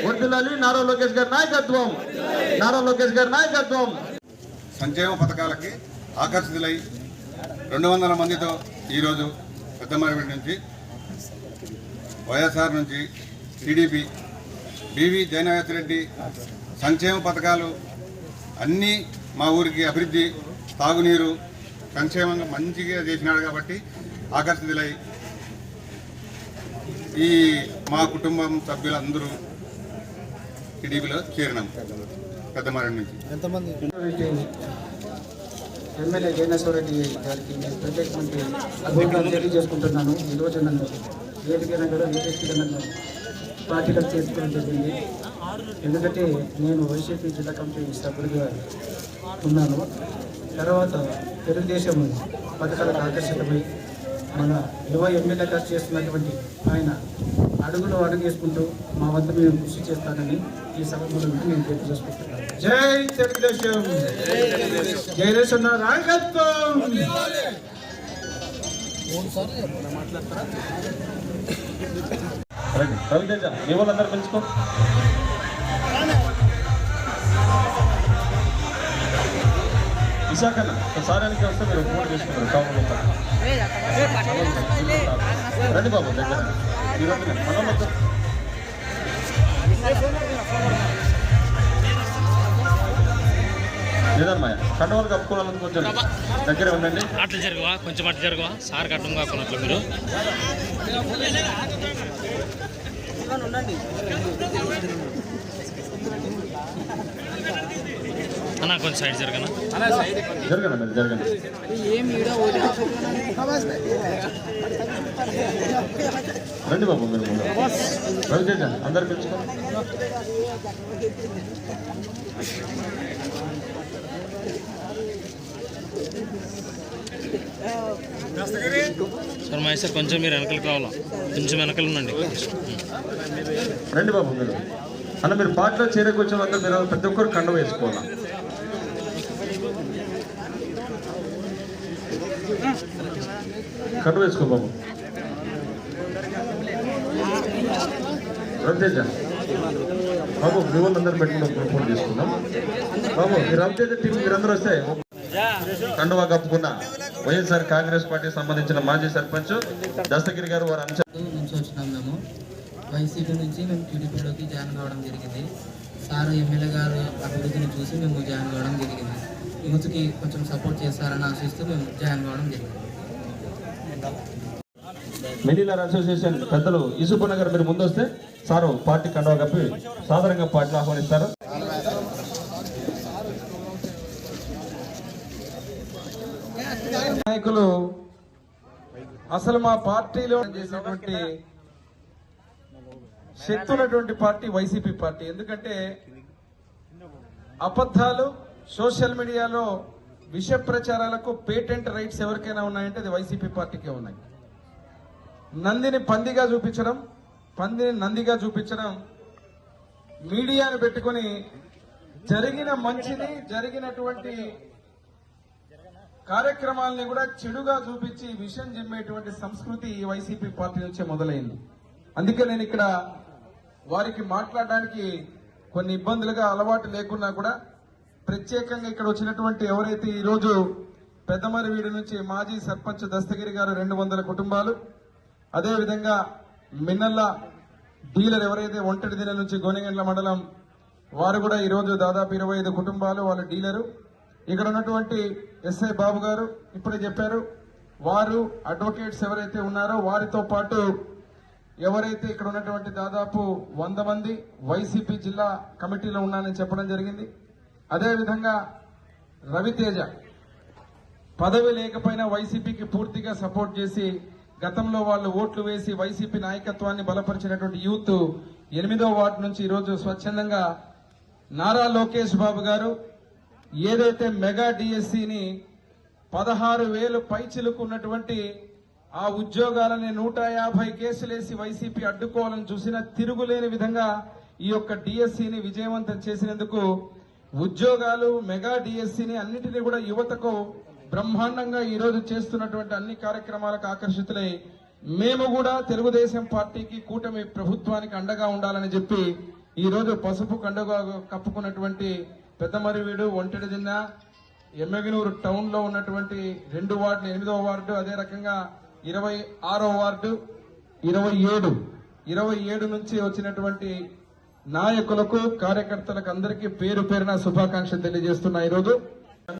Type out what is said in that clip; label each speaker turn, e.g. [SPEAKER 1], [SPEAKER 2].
[SPEAKER 1] వర్ధిల్లాలి నారా లోకేష్ గారి నాయకత్వం, నారా లోకేష్ గారి నాయకత్వం.
[SPEAKER 2] సంక్షేమ పథకాలకి ఆకర్షితులై 200 మందితో ఈరోజు పెద్దమరిపేట నుంచి వైఎస్ఆర్ నుంచి టీడీపీ బివి జయనాథరెడ్డి సంక్షేమ పథకాలు అన్నీ మా ఊరికి అభివృద్ధి, తాగునీరు, సంక్షేమంగా మంచిగా చేసినాడు కాబట్టి ఆకర్షితులై ఈ మా కుటుంబం సభ్యులందరూ టీడీపీలో చేరినాం పెద్దమరిపేట నుంచి.
[SPEAKER 3] ఎంతమంది ఎమ్మెల్యే జయనాథరెడ్డి గారికి నేను ప్రత్యేకమంది అభివృద్ధి తెలియజేసుకుంటున్నాను. ఈరోజు నన్ను వేదికైనా కూడా నన్ను పార్టీలకు చేసుకోవడం జరిగింది. ఎందుకంటే నేను వైసీపీ జిల్లా కమిటీ సభ్యుడిగా ఉన్నాను. తర్వాత తెలుగుదేశం పథకాలకు ఆకర్షితమై మన యువ ఎమ్మెల్యే గారు చేస్తున్నటువంటి ఆయన అడుగులు అడుగేసుకుంటూ మా వద్ద మేము కృషి చేస్తానని ఈ సభ మూలంగా నేను తెలియజేసుకుంటున్నాను. జై తెలుగుదేశం, జయదేశం నాయకత్వం.
[SPEAKER 1] రవితేజ మీ వాళ్ళందరూ పెంచుకో. విశాఖన్న సారానికి వస్తే మీరు ఫోన్ చేసుకుంటారు టౌన్లో. రండి బాబు దగ్గర మనోళ్ళతో లేదమ్మా కండవాళ్ళు కప్పుకోవాలని కొంచెం దగ్గరే ఉండండి.
[SPEAKER 4] అట్లా జరుగువా, కొంచెం అట్లా జరుగువా, సార్ కట్టం కాకున్నట్లు మీరు అన్నా కొంచెం సైడ్ జరగనా,
[SPEAKER 1] జరగండి జరగండి. రండి బాబు మీరు ముందు. రవితేజ అందరు పిలుచుకో.
[SPEAKER 4] సార్ మహేష్ సార్ కొంచెం మీరు వెనకలు కావాలా, కొంచెం వెనకలు ఉండండి.
[SPEAKER 1] రండి బాబు మీరు. అన్న మీరు పార్టీలో చేరేకొచ్చిన వాళ్ళంతా మీరు ప్రతి ఒక్కరు కండ వేసుకోవాలా. కండ వేసుకో బాబు. రవితేజ బాబు మీ వాళ్ళందరూ పెట్టుకుంటాం, ఫోన్ తీసుకుందాం బాబు. ఈ రవితేజ టీం మీరందరూ వస్తే కండువా కప్పుకున్న వైఎస్ఆర్ కాంగ్రెస్ పార్టీకి సంబంధించిన మాజీ సర్పంచ్ దస్తగిరి గారు వారు నుంచి
[SPEAKER 5] వచ్చినాం. మేము వైసీపీ నుంచి మేము టీడీపీలోకి జాయిన్ కావడం జరిగింది. సార్ ఎమ్మెల్యే గారు అభివృద్ధిని చూసి మేము జాయిన్ కావడం జరిగింది. యూత్కి కొంచెం సపోర్ట్ చేస్తారని ఆశిస్తూ మేము జాయిన్ కావడం జరిగింది.
[SPEAKER 1] మిడిలర్ అసోసియేషన్ పెద్దలు యూసుఫ్ నగర్ మీరు ముందు వస్తే సారు పార్టీ కండువా కప్పి సాధారణంగా పార్టీలో ఆహ్వానిస్తారు.
[SPEAKER 6] నాయకులు అసలు మా పార్టీలో చేసినటువంటి శక్తి ఉన్నటువంటి పార్టీ వైసీపీ పార్టీ. ఎందుకంటే అబద్ధాలు సోషల్ మీడియాలో విష ప్రచారాలకు పేటెంట్ రైట్స్ ఎవరికైనా ఉన్నాయంటే అది వైసీపీ పార్టీకే ఉన్నాయి. నందిని పందిగా చూపించడం, పందిని నందిగా చూపించడం, మీడియాను పెట్టుకుని జరిగిన మంచిని జరిగినటువంటి కార్యక్రమాలని కూడా చెడుగా చూపించి విషయం జిమ్మేటువంటి సంస్కృతి ఈ వైసీపీ పార్టీ నుంచే మొదలైంది. అందుకే నేను ఇక్కడ వారికి మాట్లాడడానికి కొన్ని ఇబ్బందులుగా అలవాటు లేకున్నా కూడా ప్రత్యేకంగా ఇక్కడ వచ్చినటువంటి ఎవరైతే ఈరోజు పెద్దమరివీడి నుంచి మాజీ సర్పంచ్ దస్తగిరి గారు 200 కుటుంబాలు, అదేవిధంగా మిన్నల్ల డీలర్ ఎవరైతే ఒంటరి దిన నుంచి గోనెగండ్ల మండలం వారు కూడా ఈరోజు దాదాపు 25 కుటుంబాలు వాళ్ళ డీలరు. ఇక్కడ ఉన్నటువంటి ఎస్ఐ బాబు గారు ఇప్పుడే చెప్పారు, వారు అడ్వకేట్స్ ఎవరైతే ఉన్నారో వారితో పాటు ఎవరైతే ఇక్కడ ఉన్నటువంటి దాదాపు 100 మంది వైసీపీ జిల్లా కమిటీలో ఉన్నారని చెప్పడం జరిగింది. అదేవిధంగా రవితేజ పదవి లేకపోయినా వైసీపీకి పూర్తిగా సపోర్ట్ చేసి గతంలో వాళ్ళు ఓట్లు వేసి వైసీపీ నాయకత్వాన్ని బలపరిచినటువంటి యూత్ 8వ వార్డు నుంచి ఈరోజు స్వచ్ఛందంగా నారా లోకేష్ బాబు గారు ఏదైతే మెగా డిఎస్సిని 16,000 పైచిలుకున్నటువంటి ఆ ఉద్యోగాలని 150 కేసులేసి వైసీపీ అడ్డుకోవాలని చూసిన తిరుగులేని విధంగా ఈ యొక్క డిఎస్సిని విజయవంతం చేసినందుకు ఉద్యోగాలు మెగా డిఎస్సిని అన్నిటినీ కూడా యువతకు బ్రహ్మాండంగా ఈ రోజు చేస్తున్నటువంటి అన్ని కార్యక్రమాలకు ఆకర్షితులై మేము కూడా తెలుగుదేశం పార్టీకి కూటమి ప్రభుత్వానికి అండగా ఉండాలని చెప్పి ఈ రోజు పసుపు కండుగా కప్పుకున్నటువంటి పెద్దమరివీడు, ఒంటెడిదిన్న, ఎమ్మెగనూరు టౌన్ లో ఉన్నటువంటి 2 వార్డులు, 8వ వార్డు, అదే రకంగా 26వ వార్డు, 27 నుంచి వచ్చినటువంటి నాయకులకు, కార్యకర్తలకు అందరికీ పేరు పేరున శుభాకాంక్షలు తెలియజేస్తున్నా. ఈరోజు